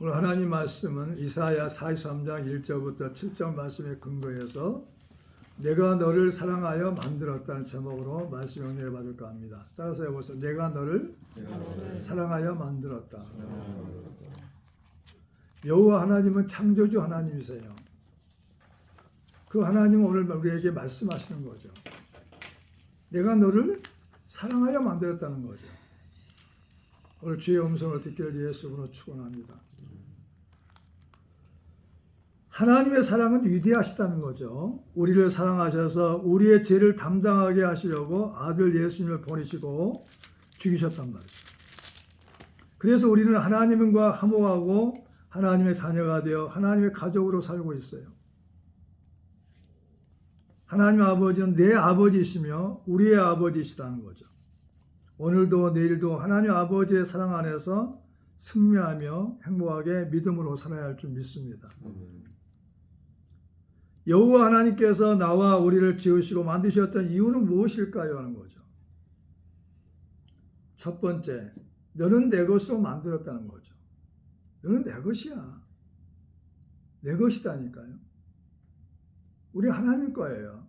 오늘 하나님 말씀은 이사야 43장 1절부터 7절 말씀에 근거해서 내가 너를 사랑하여 만들었다는 제목으로 말씀 연결해 받을까 합니다. 따라서 해보세요. 내가 너를 사랑하여 만들었다. 여호와 하나님은 창조주 하나님이세요. 그 하나님은 오늘 우리에게 말씀하시는 거죠. 내가 너를 사랑하여 만들었다는 거죠. 오늘 주의 음성을 듣기를 예수로 축원합니다. 하나님의 사랑은 위대하시다는 거죠. 우리를 사랑하셔서 우리의 죄를 담당하게 하시려고 아들 예수님을 보내시고 죽이셨단 말이죠. 그래서 우리는 하나님과 화목하고 하나님의 자녀가 되어 하나님의 가족으로 살고 있어요. 하나님 아버지는 내 아버지이시며 우리의 아버지이시다는 거죠. 오늘도 내일도 하나님 아버지의 사랑 안에서 승리하며 행복하게 믿음으로 살아야 할 줄 믿습니다. 여호와 하나님께서 나와 우리를 지으시고 만드셨던 이유는 무엇일까요? 하는 거죠. 첫 번째, 너는 내 것으로 만들었다는 거죠. 너는 내 것이야. 내 것이다니까요. 우리 하나님 거예요.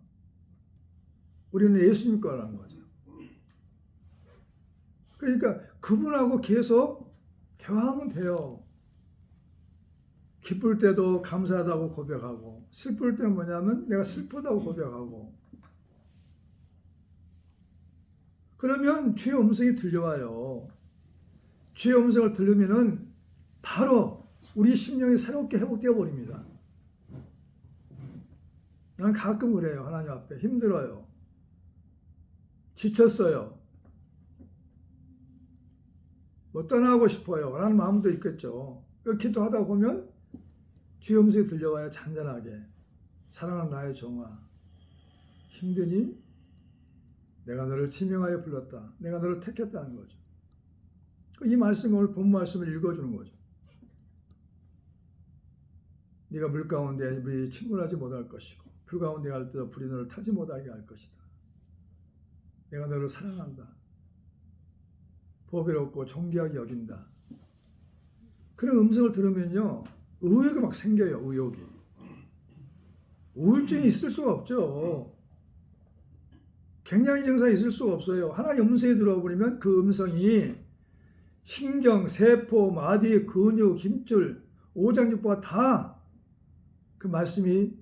우리는 예수님 거라는 거죠. 그러니까 그분하고 계속 대화하면 돼요. 기쁠 때도 감사하다고 고백하고, 슬플 때는 뭐냐면 내가 슬프다고 고백하고. 그러면 주의 음성이 들려와요. 주의 음성을 들으면은 바로 우리 심령이 새롭게 회복되어 버립니다. 난 가끔 그래요. 하나님 앞에 힘들어요. 지쳤어요. 뭐 떠나고 싶어요. 라는 마음도 있겠죠. 기도하다 보면 주의 음성이 들려와요. 잔잔하게. 사랑하는 나의 종아, 힘드니? 내가 너를 지명하여 불렀다. 내가 너를 택했다는 거죠. 이 말씀을 오늘 본 말씀을 읽어주는 거죠. 네가 물 가운데 물이 침몰하지 못할 것이고 불 가운데 갈 때도 불이 너를 타지 못하게 할 것이다. 내가 너를 사랑한다. 보배롭고 존귀하게 여긴다. 그런 음성을 들으면요, 의욕이 막 생겨요. 의욕이. 우울증이 있을 수가 없죠. 갱년기 증상이 있을 수가 없어요. 하나님 음성이 들어버리면 그 음성이 신경, 세포, 마디, 근육, 힘줄, 오장육부가 다 그 말씀이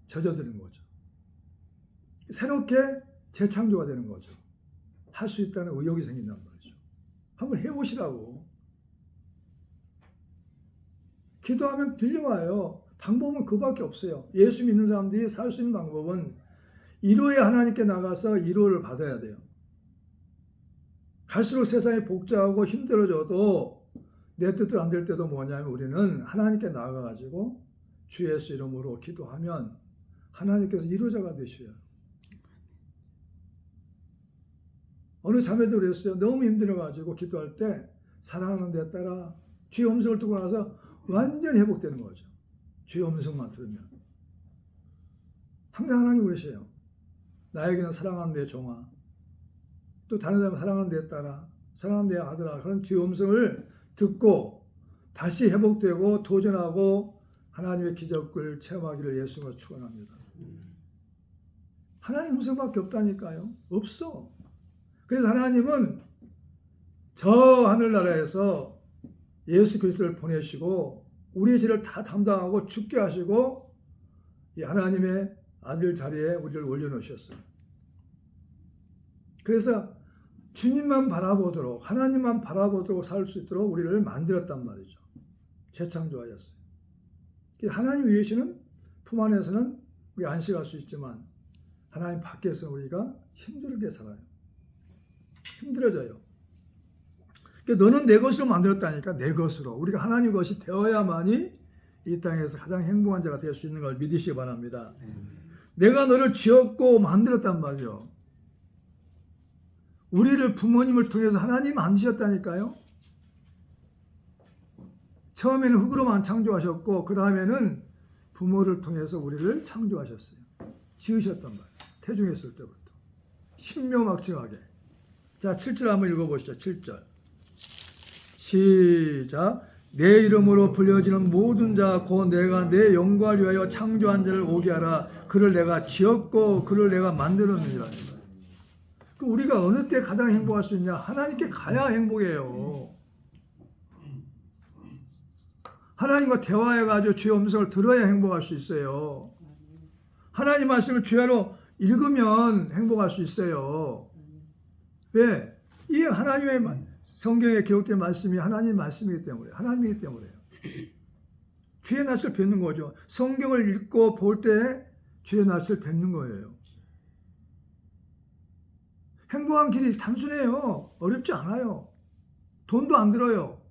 젖어드는 거죠. 새롭게 재창조가 되는 거죠. 할 수 있다는 의욕이 생긴단 말이죠. 한번 해보시라고. 기도하면 들려와요. 방법은 그밖에 없어요. 예수 믿는 사람들이 살 수 있는 방법은 1호에 하나님께 나가서 1호를 받아야 돼요. 갈수록 세상이 복잡하고 힘들어져도 내 뜻대로 안 될 때도 뭐냐면 우리는 하나님께 나가가지고 주 예수 이름으로 기도하면 하나님께서 1호자가 되셔요. 어느 자매도 그랬어요. 너무 힘들어가지고 기도할 때 사랑하는 데 따라 주의 음성을 듣고 나서 완전히 회복되는 거죠. 주의 음성만 들으면. 항상 하나님 그러세요. 나에게는 사랑하는 내 종아, 또 다른 사람 사랑하는 데 따라, 사랑하는 내 아들아, 그런 주의 음성을 듣고 다시 회복되고 도전하고 하나님의 기적을 체험하기를 예수님으로 축원합니다. 하나님 음성밖에 없다니까요. 없어. 그래서 하나님은 저 하늘나라에서 예수 그리스도를 보내시고 우리의 죄를 다 담당하고 죽게 하시고 이 하나님의 아들 자리에 우리를 올려놓으셨어요. 그래서 주님만 바라보도록, 하나님만 바라보도록 살 수 있도록 우리를 만들었단 말이죠. 재창조하셨어요. 하나님 위에서는 품 안에서는 우리 안식할 수 있지만 하나님 밖에서는 우리가 힘들게 살아요. 힘들어져요. 그러니까 너는 내 것으로 만들었다니까. 내 것으로. 우리가 하나님 것이 되어야만이 이 땅에서 가장 행복한 자가 될 수 있는 걸 믿으시기 바랍니다. 내가 너를 지었고 만들었단 말이죠. 우리를 부모님을 통해서 하나님 만드셨다니까요. 처음에는 흙으로만 창조하셨고 그 다음에는 부모를 통해서 우리를 창조하셨어요. 지으셨단 말이에요. 태중했을 때부터. 신묘막측하게. 자, 7절 한번 읽어보시죠. 7절. 시작. 내 이름으로 불려지는 모든 자 곧 내가 내 영광을 위하여 창조한 자를 오게 하라. 그를 내가 지었고 그를 내가 만들었느니라. 우리가 어느 때 가장 행복할 수 있냐? 하나님께 가야 행복해요. 하나님과 대화해가지고 주의 음성을 들어야 행복할 수 있어요. 하나님 말씀을 주야로 읽으면 행복할 수 있어요. 왜? 이 하나님의 성경에 기록된 말씀이 하나님 말씀이기 때문에, 하나님이기 때문에요. 주의 낯을 뵙는 거죠. 성경을 읽고 볼 때 주의 낯을 뵙는 거예요. 행복한 길이 단순해요. 어렵지 않아요. 돈도 안 들어요.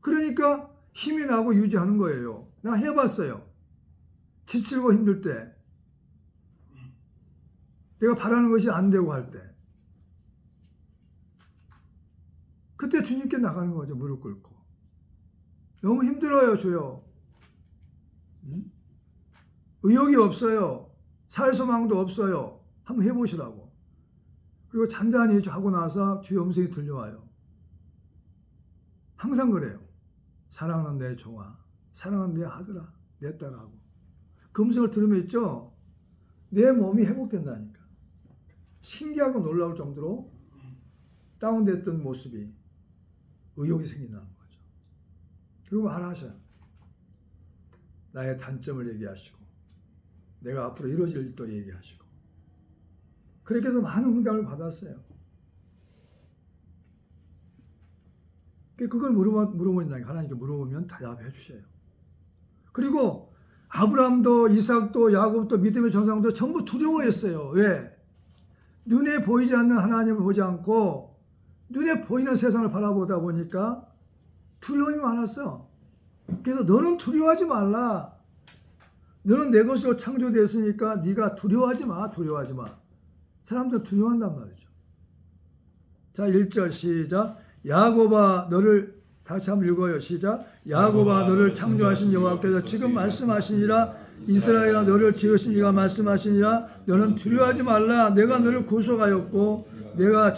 그러니까 힘이 나고 유지하는 거예요. 나 해봤어요. 지치고 힘들 때. 내가 바라는 것이 안 되고 할 때. 그때 주님께 나가는 거죠. 무릎 꿇고. 너무 힘들어요. 주여. 의욕이 없어요. 사회소망도 없어요. 한번 해보시라고. 그리고 잔잔히 하고 나서 주의 음성이 들려와요. 항상 그래요. 사랑하는 내 종아, 사랑하는 내 아들아, 내 딸하고. 그 음성을 들으면 있죠. 내 몸이 회복된다니까. 신기하고 놀라울 정도로 다운됐던 모습이 의욕이 생긴다는 거죠. 그리고 말하셔요. 나의 단점을 얘기하시고 내가 앞으로 이루어질 일도 얘기하시고 그렇게 해서 많은 응답을 받았어요. 그걸 물어보니까 하나님께 물어보면 대답해 주셔요. 그리고 아브라함도 이삭도 야곱도 믿음의 전사도 전부 두려워했어요. 왜? 눈에 보이지 않는 하나님을 보지 않고 눈에 보이는 세상을 바라보다 보니까 두려움이 많았어. 그래서 너는 두려워하지 말라. 너는 내 것으로 창조되었으니까 네가 두려워하지 마. 두려워하지 마. 사람들은 두려워한단 말이죠. 자, 1절 시작. 야곱아 너를 다시 한번 읽어요. 시작. 야곱아 너를 창조하신 여호와께서 지금 말씀하시니라. 이스라엘아 너를 지으신 이가 말씀하시니라. 너는 두려워하지 말라. 내가 너를 구속하였고 내가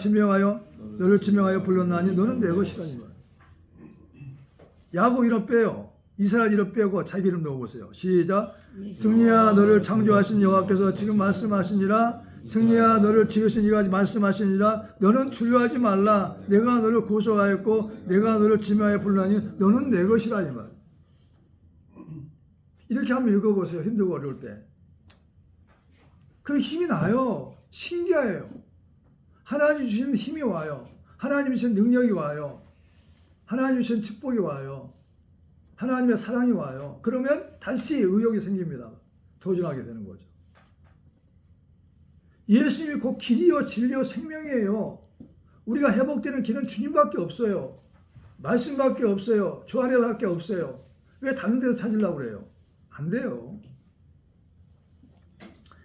너를 지명하여 불렀나니 너는 내 것이라. 야곱 이름 빼요. 이스라엘 이름 빼고 자기 이름 넣어보세요. 시작. 승리야 너를 창조하신 여호와께서 지금 말씀하시니라. 승리야 너를 지으신 이가 말씀하시니라. 너는 두려워하지 말라. 내가 너를 구속하였고 내가 너를 지명하여 불렀나니 너는 내 것이라. 이 말. 이렇게 한번 읽어보세요. 힘들고 어려울 때. 그럼 힘이 나요. 신기해요. 하나님 주시는 힘이 와요. 하나님 주시는 능력이 와요. 하나님 주시는 축복이 와요. 하나님의 사랑이 와요. 그러면 다시 의욕이 생깁니다. 도전하게 되는 거죠. 예수님이 곧 길이요 진리요 생명이에요. 우리가 회복되는 길은 주님밖에 없어요. 말씀밖에 없어요. 저 안에밖에 없어요. 왜 다른 데서 찾으려고 그래요? 안 돼요.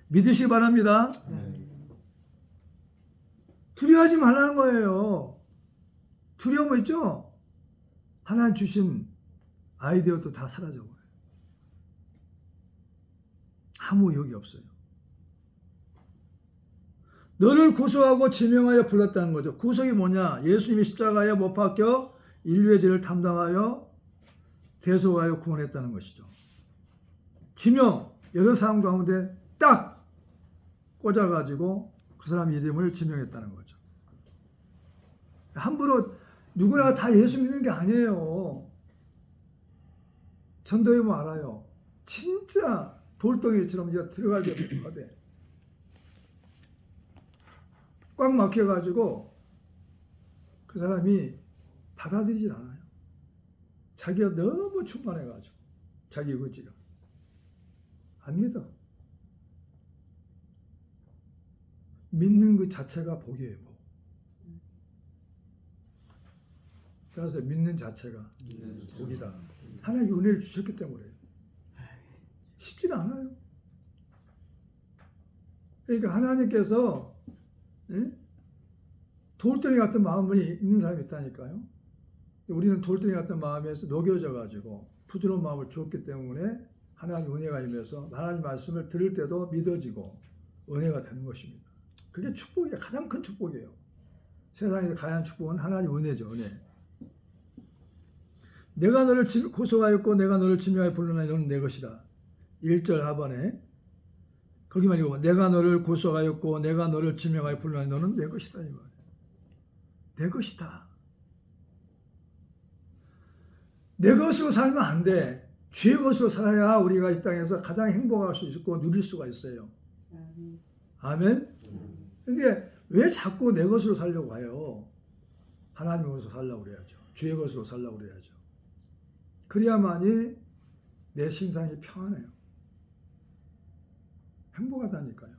믿으시기 바랍니다. 두려워하지 말라는 거예요. 두려움 있죠? 하나님 주신 아이디어도 다 사라져버려요. 아무 의욕이 없어요. 너를 구속하고 지명하여 불렀다는 거죠. 구속이 뭐냐? 예수님이 십자가에 못 박혀 인류의 죄를 담당하여 대속하여 구원했다는 것이죠. 지명, 여러 사람 가운데 딱 꽂아가지고 그 사람 이름을 지명했다는 거죠. 함부로 누구나 다 예수 믿는 게 아니에요. 전도해 보면 알아요. 진짜 돌덩이처럼 이제 들어갈 때 꽉 막혀가지고 그 사람이 받아들이질 않아요. 자기가 너무 충만해가지고 자기 의지가 안 믿어. 믿는 그 자체가 복이에요. 복. 그래서 믿는 자체가 복이다. 하나님이 은혜를 주셨기 때문에 쉽지 않아요. 그러니까 하나님께서 돌덩이 같은 마음이 있는 사람이 있다니까요. 우리는 돌덩이 같은 마음에서 녹여져 가지고 부드러운 마음을 주었기 때문에 하나님 은혜가 임해서 하나님 말씀을 들을 때도 믿어지고 은혜가 되는 것입니다. 그게 축복이에요. 가장 큰 축복이에요. 세상에 가장 축복은 하나님 은혜죠. 은혜. 내가 너를 고소하였고 내가 너를 지명하여 불러나니 너는 내 것이다. 1절 하반에 거기만 읽어봐. 내가 너를 고소하였고 내가 너를 지명하여 불러나니 너는 내 것이다. 이 말이야. 내 것이다. 내 것으로 살면 안 돼. 주의 것으로 살아야 우리가 이 땅에서 가장 행복할 수 있고 누릴 수가 있어요. 아멘. 근데 왜 자꾸 내 것으로 살려고 해요? 하나님의 것으로 살려고 그래야죠. 주의 것으로 살려고 그래야죠. 그래야만이 내 신상이 평안해요. 행복하다니까요.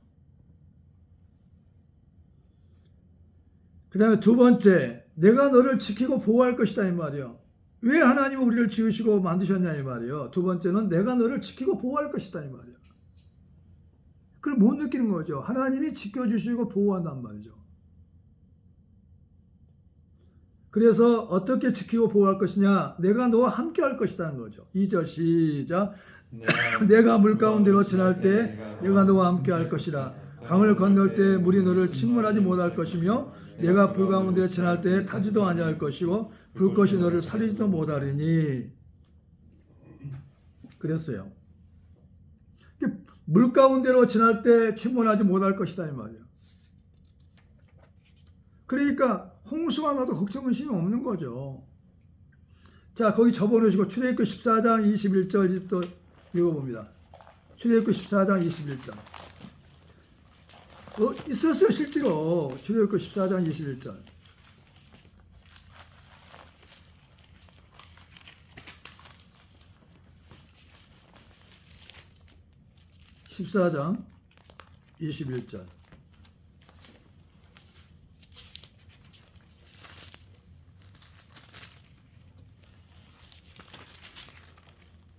그 다음에 두 번째, 내가 너를 지키고 보호할 것이다 이 말이요. 왜 하나님은 우리를 지으시고 만드셨냐 이 말이요. 두 번째는 내가 너를 지키고 보호할 것이다 이 말이요. 그걸 못 느끼는 거죠. 하나님이 지켜주시고 보호한단 말이죠. 그래서 어떻게 지키고 보호할 것이냐? 내가 너와 함께 할 것이라는 거죠. 2절 시작. 내가 물 가운데로 지날 때 내가 너와 함께 할 것이라. 강을 건널 때 물이 너를 침몰하지 못할 것이며 내가 불 가운데 지날 때 타지도 아니할 것이고 불꽃이 너를 사리지도 못하리니. 그랬어요. 물 가운데로 지날 때 침몰하지 못할 것이다 이 말이에요. 그러니까 홍수가 나도 걱정 의심이 없는 거죠. 자, 거기 접어놓으시고 출애굽기 14장 21절부터 읽어봅니다. 출애굽기 14장 21절. 있었어요 실제로. 출애굽기 14장 21절. 14장 21절.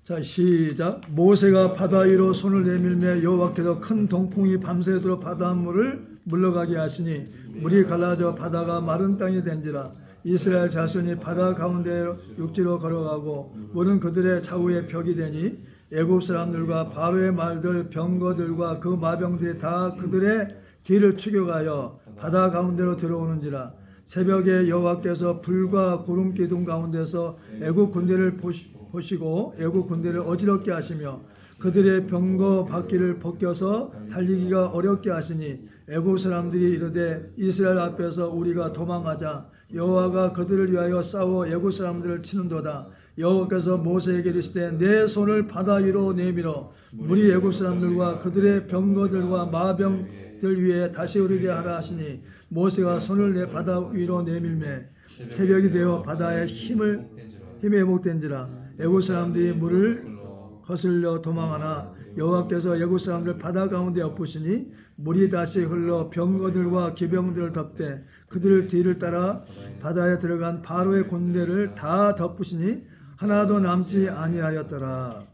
자, 시작. 모세가 바다 위로 손을 내밀매 여호와께서 큰 동풍이 밤새도록 바닷물을 물러가게 하시니 물이 갈라져 바다가 마른 땅이 된지라. 이스라엘 자손이 바다 가운데 육지로 걸어가고 물은 그들의 좌우에 벽이 되니 애굽 사람들과 바로의 말들 병거들과 그 마병들이 다 그들의 뒤를 추격하여 바다 가운데로 들어오는지라. 새벽에 여호와께서 불과 구름 기둥 가운데서 애굽 군대를 보시고 애굽 군대를 어지럽게 하시며 그들의 병거 바퀴를 벗겨서 달리기가 어렵게 하시니 애굽 사람들이 이르되 이스라엘 앞에서 우리가 도망하자. 여호와가 그들을 위하여 싸워 애굽 사람들을 치는도다. 여호와께서 모세에게 이르시되 내 손을 바다 위로 내밀어 물이 애굽 사람들과 그들의 병거들과 마병들 위에 다시 흐르게 하라 하시니 모세가 손을 바다 위로 내밀매 새벽이 되어 바다에 힘에 회복된지라. 애굽 사람들이 물을 거슬려 도망하나 여호와께서 애굽 사람들 바다 가운데 엎으시니 물이 다시 흘러 병거들과 기병들을 덮되 그들 뒤를 따라 바다에 들어간 바로의 군대를 다 덮으시니 하나도 남지 아니하였더라.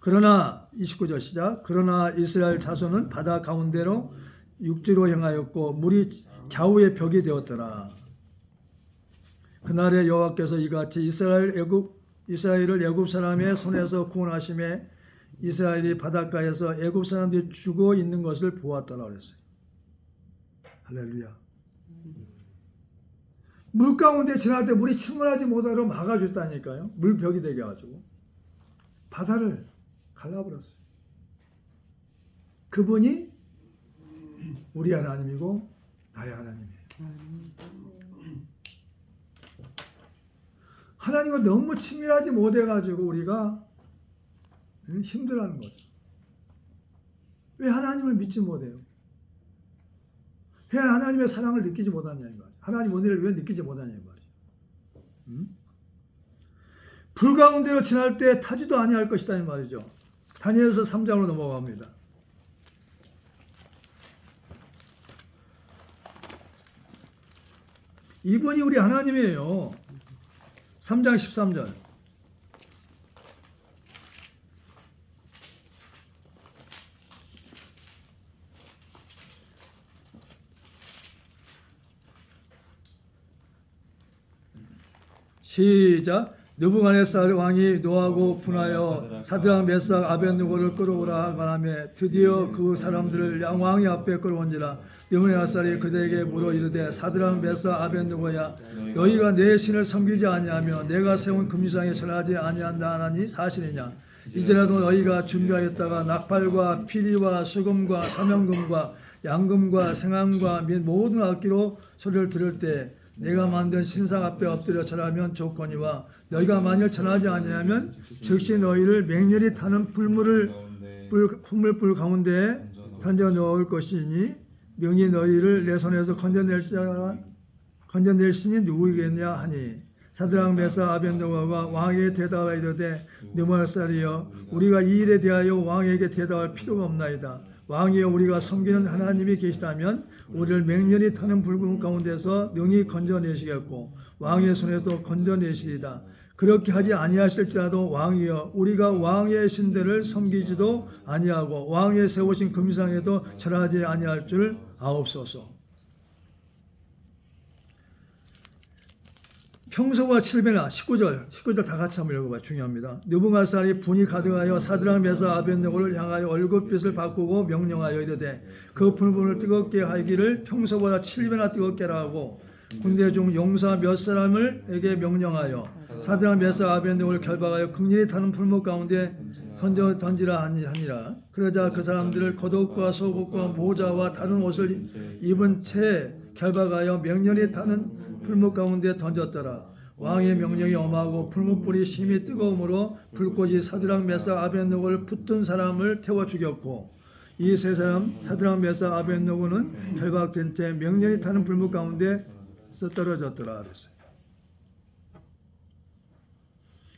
그러나 29절 시작. 그러나 이스라엘 자손은 바다 가운데로 육지로 향하였고 물이 좌우의 벽이 되었더라. 그날에 여호와께서 이같이 이스라엘을 애굽 사람의 손에서 구원하심에 이스라엘이 바닷가에서 애굽 사람들이 죽어 있는 것을 보았더라 그랬어요. 할렐루야. 물 가운데 지날 때 물이 침몰하지 못하도록 막아줬다니까요. 물벽이 되게 해가지고 바다를 갈라버렸어요. 그분이 우리 하나님이고 나의 하나님이에요. 하나님과 너무 친밀하지 못해가지고 우리가 힘들어하는 거죠. 왜 하나님을 믿지 못해요? 왜 하나님의 사랑을 느끼지 못하냐 이 말이에요. 하나님 은혜를 왜 느끼지 못하냐 이 말이에요. 불 가운데로 지날 때 타지도 아니할 것이다 이 말이죠. 다니엘서 3장으로 넘어갑니다. 이분이 우리 하나님이에요. 3장 13절. 시작. 느부갓네살 왕이 노하고 분하여 사드락 메삭 아벳느고를 끌어오라 말하며 드디어 그 사람들을 왕의 앞에 끌어온지라. 느부갓네살이 그들에게 물어 이르되 사드락 메삭 아벳느고야 너희가 내 신을 섬기지 아니하며 내가 세운 금지상에 절하지 아니한다 하나니 사실이냐. 이제라도 너희가 준비하였다가 나팔과 피리와 수금과 사명금과 양금과 생황과 및 모든 악기로 소리를 들을 때 내가 만든 신상 앞에 엎드려 절하면 좋거니와 너희가 만일 절하지 아니하면 즉시 너희를 맹렬히 타는 풀물 가운데에 던져 넣을 것이니 능히 너희를 내 손에서 건져낼 신이 누구이겠냐 하니 사드락 메삭 아벳느고가 왕에게 대답하여 이르되 느부갓네살이여 우리가 이 일에 대하여 왕에게 대답할 필요가 없나이다. 왕이여 우리가 섬기는 하나님이 계시다면 우리를 맹렬히 타는 불금 가운데서 능히 건져내시겠고 왕의 손에서 건져내시리다. 그렇게 하지 아니하실지라도 왕이여 우리가 왕의 신들을 섬기지도 아니하고 왕의 세우신 금상에도 절하지 아니할 줄 아옵소서. 평소와 7배나 19절 다 같이 한번 읽어봐요. 중요합니다. 느부갓네살이 분이 가득하여 사드락 메삭 아벳느고를 향하여 얼굴빛을 바꾸고 명령하여 이르되 그 불문을 뜨겁게 하기를 평소보다 7배나 뜨겁게 하고 군대 중 용사 몇 사람을에게 명령하여 사드락 메삭 아벳느고를 결박하여 극렬히 타는 불목 가운데 던지라 하니라. 그러자 그 사람들을 겉옷과 속옷과 모자와 다른 옷을 입은 채 결박하여 명렬히 타는 풀목 가운데 던졌더라. 왕의 명령이 엄하고 풀목불이 심히 뜨거움으로 불꽃이 사드락 메삭 아벳느고를 붙든 사람을 태워 죽였고 이 세 사람 사드락 메삭 아벳느고는 결박된 채 명렬히 타는 불목 가운데 떨어졌더라 그랬어요.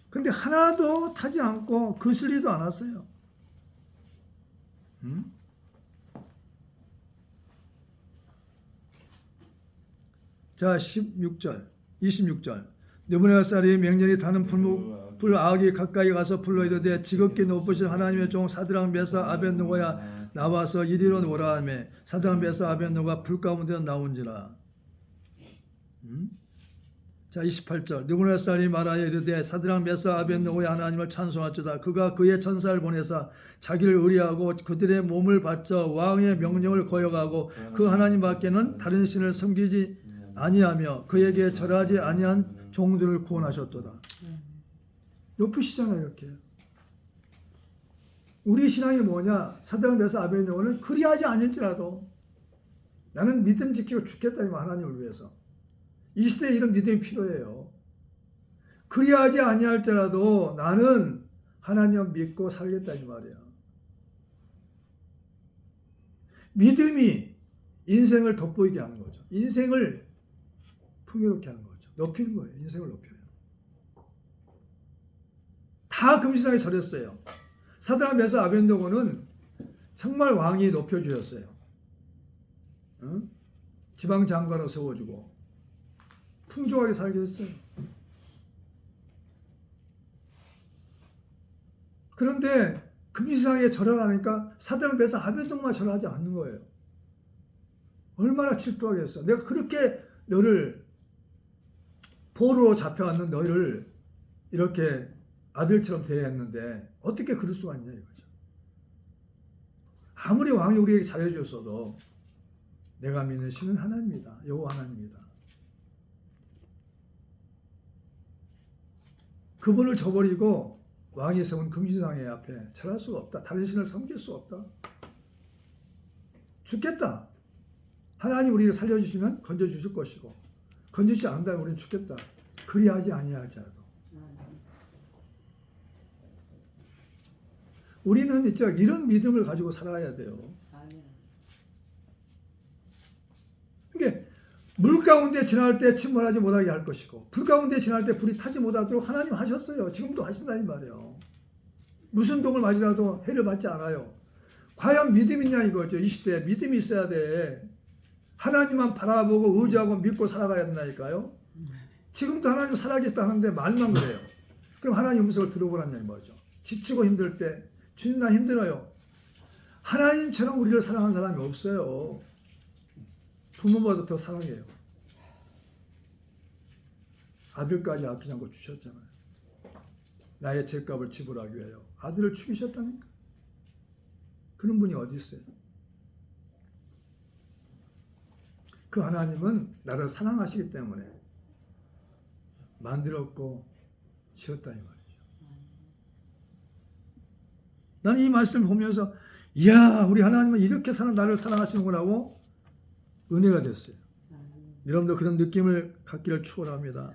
근데 하나도 타지 않고 거슬리도 않았어요. 자 26절 느부갓네살이 맹렬히 타는 불 아기 가까이 가서 불러 이르되 지극히 높으신 하나님의 종 사드락 메삭 아벳느고야 나와서 이리로 오라 하며 사드락 메삭 아벳느고가 불 가운데 나온지라. 자 28절 느부갓네살이 말하여 이르되 사드락 메삭 아벳느고의 하나님을 찬송할지어다. 그가 그의 천사를 보내사 자기를 의뢰하고 그들의 몸을 바쳐 왕의 명령을 거역하고 그 하나님 밖에는 다른 신을 섬기지 아니하며 그에게 절하지 아니한 종들을 구원하셨도다. 높으시잖아요. 이렇게 우리 신앙이 뭐냐. 사드락 메삭 아벳느고는 그리하지 않을지라도 나는 믿음 지키고 죽겠다. 하나님을 위해서 이 시대에 이런 믿음이 필요해요. 그리하지 아니할지라도 나는 하나님 믿고 살겠다 이 말이야. 믿음이 인생을 돋보이게 하는 거죠. 인생을 풍요롭게 하는 거죠. 높이는 거예요. 인생을 높여요. 다 금시상에 절했어요. 사드락 메삭 아벳느고는 정말 왕이 높여주셨어요. 응? 지방 장관으로 세워주고 풍족하게 살게 했어요. 그런데 금시상에 절을 하니까 사드락 메삭 아벳느고만 절하지 않는 거예요. 얼마나 질투하겠어. 내가 그렇게 너를 포로로 잡혀왔는 너희를 이렇게 아들처럼 대했는데 어떻게 그럴 수가 있냐 이거죠. 아무리 왕이 우리에게 잘해줬어도 내가 믿는 신은 하나님이다. 여호와 하나님이다. 그분을 저버리고 왕이 세운 금지상의 앞에 절할 수가 없다. 다른 신을 섬길 수 없다. 죽겠다. 하나님 우리를 살려주시면 건져주실 것이고 건지지 않는다면 우리는 죽겠다. 그리하지 아니할지라도. 우리는 진짜 이런 믿음을 가지고 살아야 돼요. 그러니까 물 가운데 지날 때 침몰하지 못하게 할 것이고 불 가운데 지날 때 불이 타지 못하도록 하나님 하셨어요. 지금도 하신다 이 말이에요. 무슨 독을 맞으라도 해를 받지 않아요. 과연 믿음 있냐 이거죠. 이 시대에 믿음이 있어야 돼. 하나님만 바라보고 의지하고 믿고 살아가야 된다니까요. 지금도 하나님 살아계시다는데 말만 그래요. 그럼 하나님 음성을 들어보라는 말이죠. 지치고 힘들 때 주님 나 힘들어요. 하나님처럼 우리를 사랑하는 사람이 없어요. 부모보다 더 사랑해요. 아들까지 아끼지 않고 주셨잖아요. 나의 죄값을 지불하기 위하여 아들을 죽이셨다니까. 그런 분이 어디 있어요? 그 하나님은 나를 사랑하시기 때문에 만들었고 지었다 이 말이죠. 나는 이 말씀을 보면서 이야, 우리 하나님은 이렇게 나를 사랑하시는구나고 은혜가 됐어요. 여러분도 그런 느낌을 갖기를 축원합니다.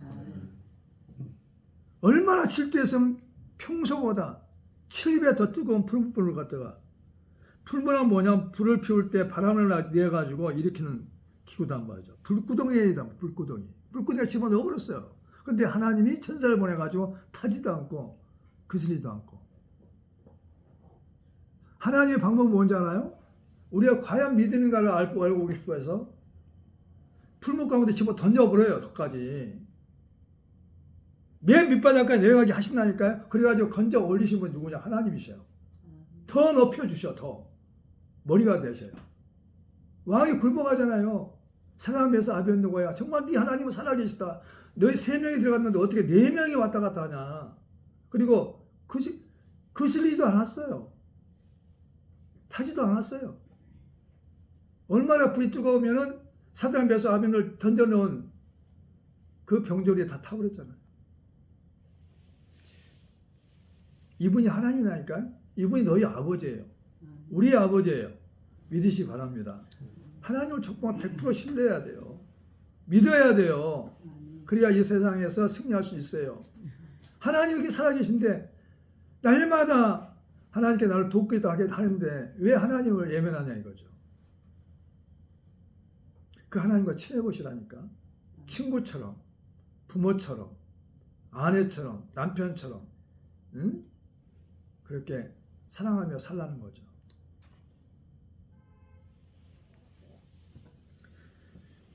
얼마나 질투했으면 평소보다 7배 더 뜨거운 풀불을 갖다가, 풀불은 뭐냐, 불을 피울 때 바람을 내가지고 일으키는 기구단 말이죠. 불구덩이에다, 불구덩이. 불구덩이에 집어넣어 버렸어요. 근데 하나님이 천사를 보내가지고 타지도 않고 그슬리지도 않고. 하나님의 방법은 뭔지 알아요? 우리가 과연 믿는가를 알고 싶어해서 풀목 가운데 집어 던져버려요. 끝까지. 맨 밑바닥까지 내려가게 하신다니까요. 그래가지고 건져 올리신 분이 누구냐? 하나님이셔요. 더 높여주셔. 더 머리가 되셔요. 왕이 굴복하잖아요. 사람에서 아변누고야. 정말 네 하나님은 살아계시다. 너희 3명이 들어갔는데 어떻게 4명이 왔다 갔다 하냐. 그리고 그슬리지도 않았어요. 타지도 않았어요. 얼마나 불이 뜨거우면은 사단 배서 아변을 던져놓은 그 병조리에 다 타버렸잖아요. 이분이 하나님이라니까요. 이분이 너희 아버지예요. 우리 아버지예요. 믿으시 바랍니다. 하나님을 정말 100% 신뢰해야 돼요. 믿어야 돼요. 그래야 이 세상에서 승리할 수 있어요. 하나님이 이렇게 살아계신데 날마다 하나님께 나를 돕기도 하는데 왜 하나님을 예면하냐 이거죠. 그 하나님과 친해보시라니까. 친구처럼, 부모처럼, 아내처럼, 남편처럼, 응? 그렇게 사랑하며 살라는 거죠.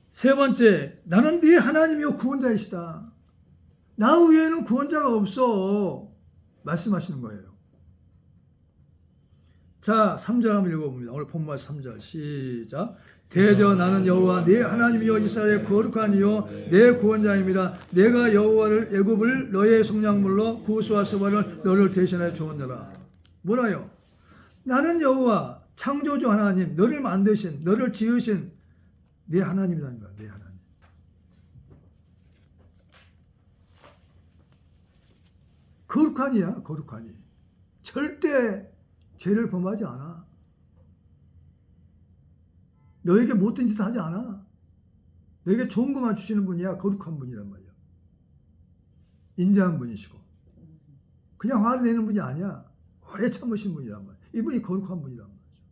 세 번째, 나는 네 하나님이요 구원자이시다. 나 외에는 구원자가 없어. 말씀하시는 거예요. 자, 3절 한번 읽어봅니다. 오늘 본문 3절 시작. 대저 나는 여호와 네 하나님이요 이스라엘의 거룩한 이요 내 구원자임이라. 내가 여호와를 애굽을 너의 속량물로 구수와 스바를 너를 대신하여 주었노라. 뭐라요? 나는 여호와 창조주 하나님, 너를 만드신, 너를 지으신 네 하나님이라는 거야. 네 하나님. 거룩하니야. 거룩하니. 절대 죄를 범하지 않아. 너에게 못된 짓 하지 않아. 너에게 좋은 것만 주시는 분이야. 거룩한 분이란 말이야. 인자한 분이시고 그냥 화를 내는 분이 아니야. 오래 참으신 분이란 말이야. 이분이 거룩한 분이란 말이죠.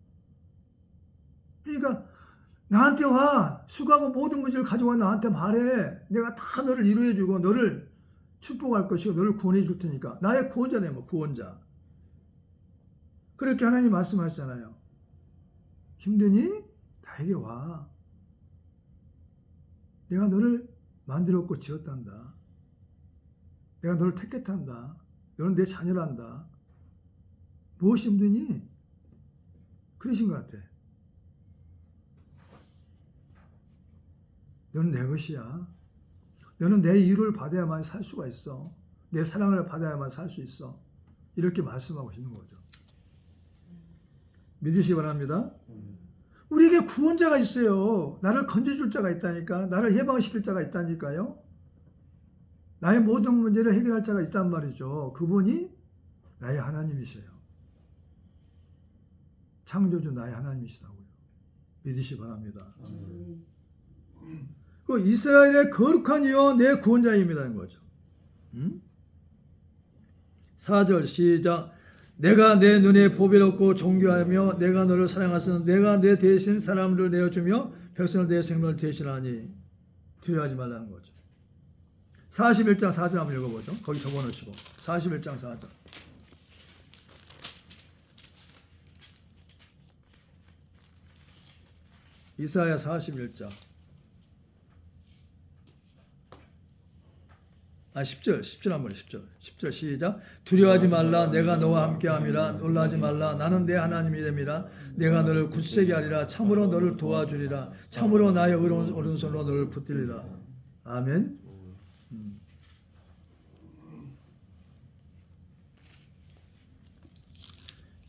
그러니까 나한테 와. 수고하고 모든 문제를 가져와 나한테 말해. 내가 다 너를 이루어주고 너를 축복할 것이고 너를 구원해 줄 테니까. 나의 구원자네, 뭐 구원자. 그렇게 하나님 말씀하시잖아요. 힘드니? 나에게 와. 내가 너를 만들었고 지었단다. 내가 너를 택했단다. 너는 내 자녀란다. 무엇이 힘드니? 그러신 것 같아. 너는 내 것이야. 너는 내 이유를 받아야만 살 수가 있어. 내 사랑을 받아야만 살 수 있어. 이렇게 말씀하고 있는 거죠. 믿으시기 바랍니다. 우리에게 구원자가 있어요. 나를 건져줄 자가 있다니까. 나를 해방시킬 자가 있다니까요. 나의 모든 문제를 해결할 자가 있단 말이죠. 그분이 나의 하나님이세요. 창조주 나의 하나님이시라고요. 믿으시기 바랍니다. 그 이스라엘의 거룩한 이여 내 구원자입니다는 거죠. 4절 시작. 내가 내 눈에 보배롭고 존귀하며 내가 너를 사랑하시는 내가 내 대신 사람을 내어주며 백성을 내 생명을 대신하니. 두려워하지 말라는 거죠. 41장 4절 한번 읽어보죠. 거기 적어놓으시고 41장 4절. 이사야 41장 10절 한번 10절 시작. 두려워하지 말라. 내가 너와 함께함이라. 놀라지 말라. 나는 내 하나님이 됨이라. 내가 너를 굳세게 하리라. 참으로 너를 도와주리라. 참으로 나의 의로운 오른손으로 너를 붙들리라. 아멘.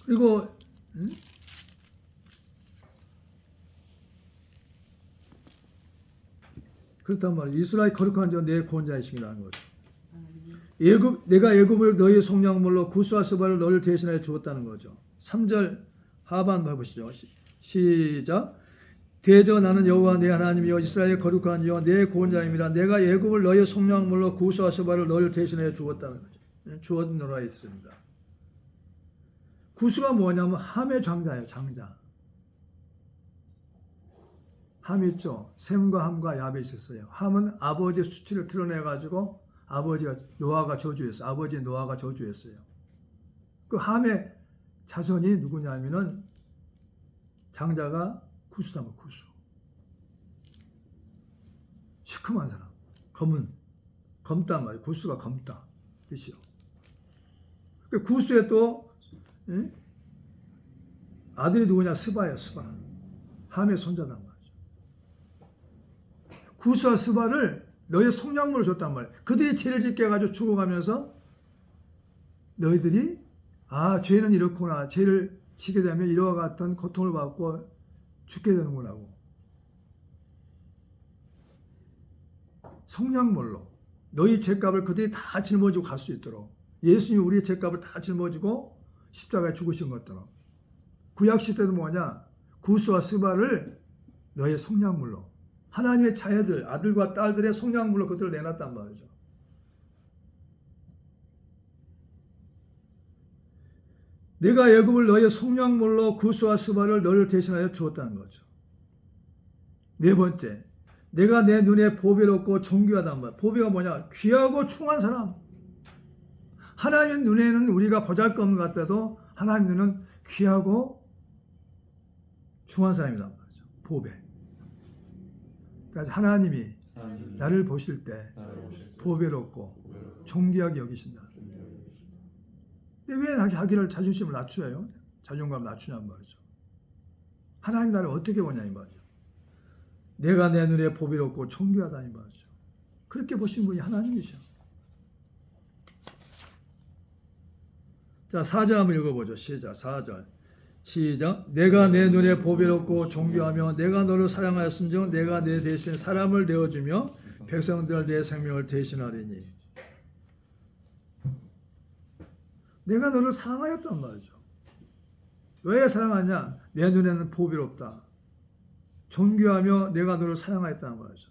그리고 그렇단 말이에요. 이스라엘 거룩한 자 내 구원자이심이라는 거죠. 내가 애굽을 너희의 속량물로 구스와 스바를 너희를 대신하여 주었다는 거죠. 3절 하반 해보시죠. 시작. 대저 나는 여호와 내 하나님이여 이스라엘의 거룩한 이여 내 구원자임이라. 내가 애굽을 너희의 속량물로 구스와 스바를 너희를 대신하여 주었다는 거죠. 주었노라 했습니다. 구스가 뭐냐면 함의 장자예요. 장자. 함이 있죠. 셈과 함과 야벳이 있어요. 함은 아버지의 수치를 드러내가지고 아버지가 노아가 저주했어요. 아버지 노아가 저주했어요. 그 함의 자손이 누구냐면은 장자가 구스다. 구스. 시큼한 사람. 검단 말이에요. 구스가 검다 뜻이요. 그 구스의 또 아들이 누구냐? 스바예요. 스바. 함의 손자단 말이죠. 구스와 스바를 너희의 속량물을 줬단 말이에요. 그들이 죄를 짓게 해가지고 죽어가면서 너희들이 죄는 이렇구나. 죄를 지게 되면 이와 같은 고통을 받고 죽게 되는구나고. 속량물로 너희 죄값을 그들이 다 짊어지고 갈 수 있도록 예수님이 우리의 죄값을 다 짊어지고 십자가에 죽으신 것처럼 구약 시대도 뭐냐? 구스와 스바를 너희의 속량물로 하나님의 자녀들 아들과 딸들의 속량물로 그들을 내놨단 말이죠. 내가 애굽을 너희의 속량물로 구스와 스바를 너희를 대신하여 주었다는 거죠. 네 번째, 내가 내 눈에 보배롭고 존귀하단 말. 보배가 뭐냐? 귀하고 충한 사람. 하나님 눈에는 우리가 보잘것없는 것 같아도 하나님 눈은 귀하고 충한 사람이란 말이죠. 보배. 그러니까 하나님이 나를 보실 때 보배롭고 존귀하게 여기신다. 근데 왜 자기를 자존심을 낮춰요? 자존감을 낮추냔 말이죠. 하나님 나를 어떻게 보냐 이 말이죠. 내가 내 눈에 보배롭고 존귀하다 이 말이죠. 그렇게 보신 분이 하나님이셔. 자, 4절 한번 읽어보죠. 시작. 4절. 시작. 내가 내 눈에 보배롭고 존귀하며 내가 너를 사랑하였은즉 내가 내 대신 사람을 내어주며 백성들 내 생명을 대신하리니. 내가 너를 사랑하였단 말이죠. 왜 사랑하냐? 내 눈에는 보배롭다. 존귀하며 내가 너를 사랑하였다는 말이죠.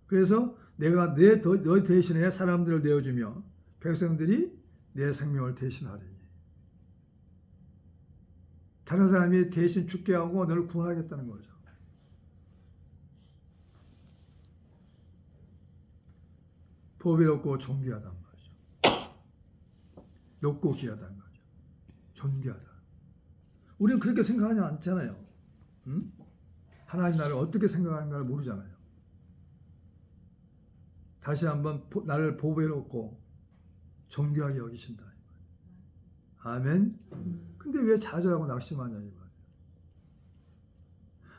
그래서 내가 너희 대신에 사람들을 내어주며 백성들이 내 생명을 대신하리니. 다른 사람이 대신 죽게 하고 너를 구원하겠다는 거죠. 보배롭고 존귀하단 말이죠. 높고 귀하단 말이죠. 존귀하다. 우리는 그렇게 생각하지 않잖아요. 응? 하나님 나를 어떻게 생각하는가를 모르잖아요. 다시 한번 나를 보배롭고 존귀하게 여기신다. 아멘. 근데 왜 좌절하고 낙심하냐 이 말이에요.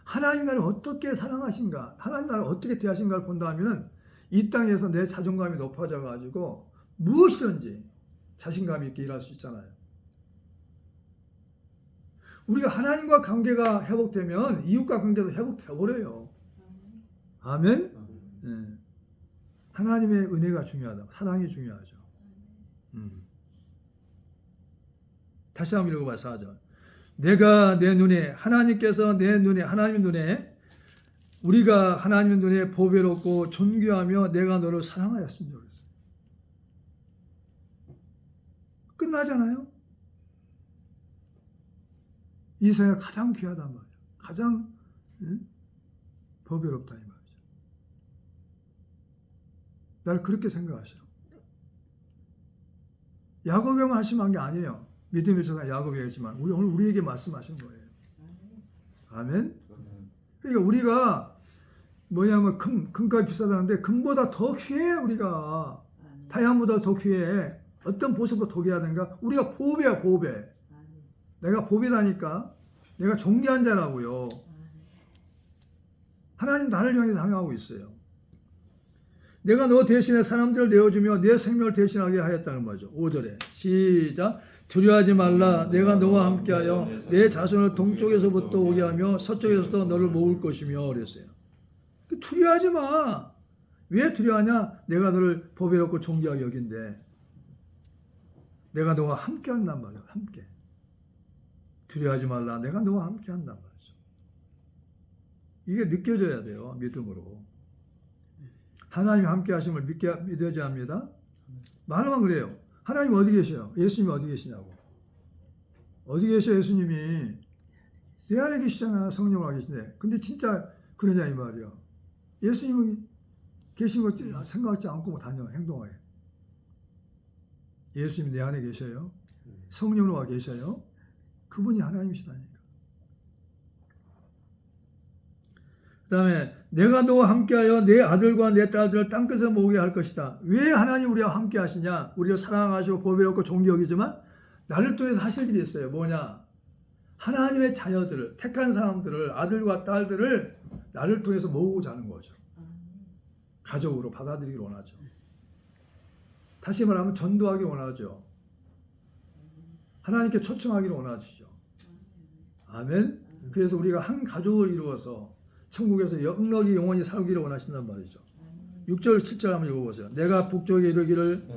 하나님 나를 어떻게 사랑하신가, 하나님 나를 어떻게 대하신가를 본다면은 이 땅에서 내 자존감이 높아져 가지고 무엇이든지 자신감 있게 일할 수 있잖아요. 우리가 하나님과 관계가 회복되면 이웃과 관계도 회복되어버려요. 아멘. 네. 하나님의 은혜가 중요하다. 사랑이 중요하죠. 다시 한번 읽어봐요. 4절. 내가 내 눈에, 하나님께서 내 눈에, 하나님의 눈에, 우리가 하나님의 눈에 보배롭고 존귀하며 내가 너를 사랑하였습니다. 그랬어요. 끝나잖아요. 이 세상에 가장 귀하단 말이에요. 가장 보배롭다 이 말이죠. 나를 그렇게 생각하시오. 야곱에만 하시면 한 게 아니에요. 믿음의 조상 야곱이었지만 오늘 우리에게 말씀하신 거예요. 아멘. 그러니까 우리가 뭐냐면 금값이 비싸다는데 금보다 더 귀해. 우리가 다이아몬드보다 더 귀해. 어떤 보석보다 더 귀하다니까. 우리가 보배야 보배. 내가 보배다니까. 내가 존귀한 자라고요. 하나님 나를 향해서 항하고 있어요. 내가 너 대신에 사람들을 내어주며 내 생명을 대신하게 하였다는 거죠. 5절에 시작. 두려워하지 말라. 내가 너와 함께하여 내 자손을 동쪽에서부터 오게 하며 서쪽에서부터 너를 모을 것이며 그랬어요. 두려워하지 마. 왜 두려워하냐? 내가 너를 보배롭고 존귀하게 여긴데 내가 너와 함께 한단 말이야. 함께. 두려워하지 말라. 내가 너와 함께 한단 말이죠. 이게 느껴져야 돼요. 믿음으로. 하나님이 함께 하심을 믿어야 합니다. 말만 그래요. 하나님 어디 계셔요? 예수님이 어디 계시냐고. 어디 계셔 예수님이? 내 안에 계시잖아. 성령으로 계시네. 근데 진짜 그러냐 이 말이야. 예수님은 계신 것 생각하지 않고 다녀 행동하게. 예수님이 내 안에 계셔요. 성령으로 와 계셔요. 그분이 하나님이시다니까. 그 다음에 내가 너와 함께하여 내 아들과 내 딸들을 땅끝에 모으게 할 것이다. 왜 하나님 우리와 함께 하시냐? 우리를 사랑하시고 보배롭고 존귀 여기지만 나를 통해서 하실 일이 있어요. 뭐냐? 하나님의 자녀들을, 택한 사람들을, 아들과 딸들을 나를 통해서 모으고자 하는 거죠. 가족으로 받아들이기를 원하죠. 다시 말하면 전도하기 원하죠. 하나님께 초청하기를 원하시죠. 아멘. 그래서 우리가 한 가족을 이루어서 천국에서 영원히 영원히 살기를 원하신단 말이죠. 6절 7절 한번 읽어보세요. 내가 북쪽에 이르기를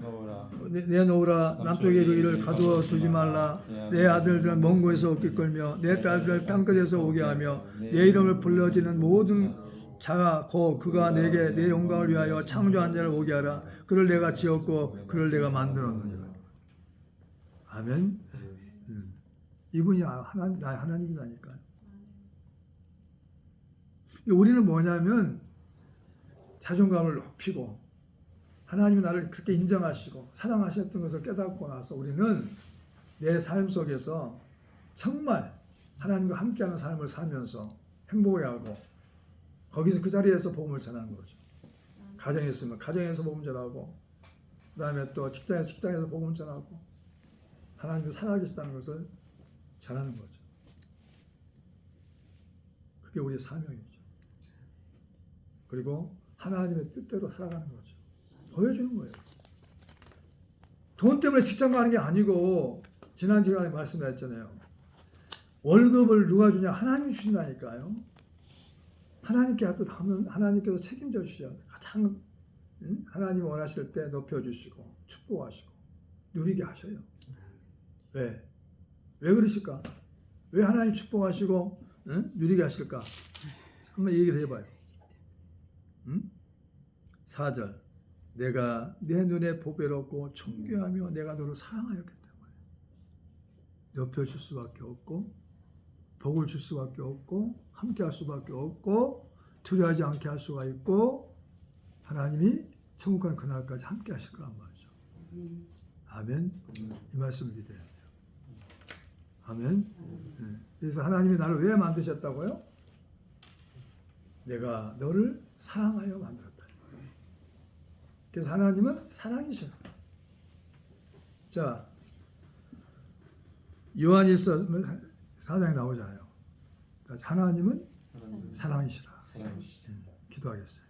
내놓으라. 남쪽에 이르기를 가두어 두지 말라. 내 아들들은 먼 곳에서 오게 끌며 내 딸들을 땅끝에서 오게 하며 내 이름을 불러지는 모든 자가 곧 그가 내게 내 영광을 위하여 창조한 자를 오게 하라. 그를 내가 지었고 그를 내가 만들었느니라. 아멘. 이분이 하나님, 나의 하나님이라니까요. 우리는 뭐냐면 자존감을 높이고 하나님이 나를 그렇게 인정하시고 사랑하셨던 것을 깨닫고 나서 우리는 내 삶 속에서 정말 하나님과 함께하는 삶을 살면서 행복해하고 거기서 그 자리에서 복음을 전하는 거죠. 가정에 있으면 가정에서 복음 전하고 그 다음에 또 직장에서 복음 전하고 하나님이 살아계시다는 것을 전하는 거죠. 그게 우리의 사명이죠. 그리고 하나님의 뜻대로 살아가는 거죠. 보여주는 거예요. 돈 때문에 직장 가는 게 아니고 지난 시간에 말씀드렸잖아요. 월급을 누가 주냐? 하나님이 주신다니까요. 하나님께 하면 하나님께서 책임져 주셔요. 가장 하나님이 원하실 때 높여주시고 축복하시고 누리게 하셔요. 왜? 왜 그러실까? 왜 하나님 축복하시고 누리게 하실까? 한번 얘기를 해봐요. 4절 내가 내 눈에 보배롭고 존귀하며 내가 너를 사랑하였기 때문에 높여줄 수밖에 없고 복을 줄 수밖에 없고 함께 할 수밖에 없고 두려워하지 않게 할 수가 있고 하나님이 천국 가는 그날까지 함께 하실 거란 말이죠. 아멘. 이 말씀을 믿어야 돼요. 아멘. 그래서 하나님이 나를 왜 만드셨다고요? 내가 너를 사랑하여 만들었다. 그래서 하나님은 사랑이셔. 자, 요한일서 4장에 나오잖아요. 하나님은 사랑이시라. 기도하겠어요.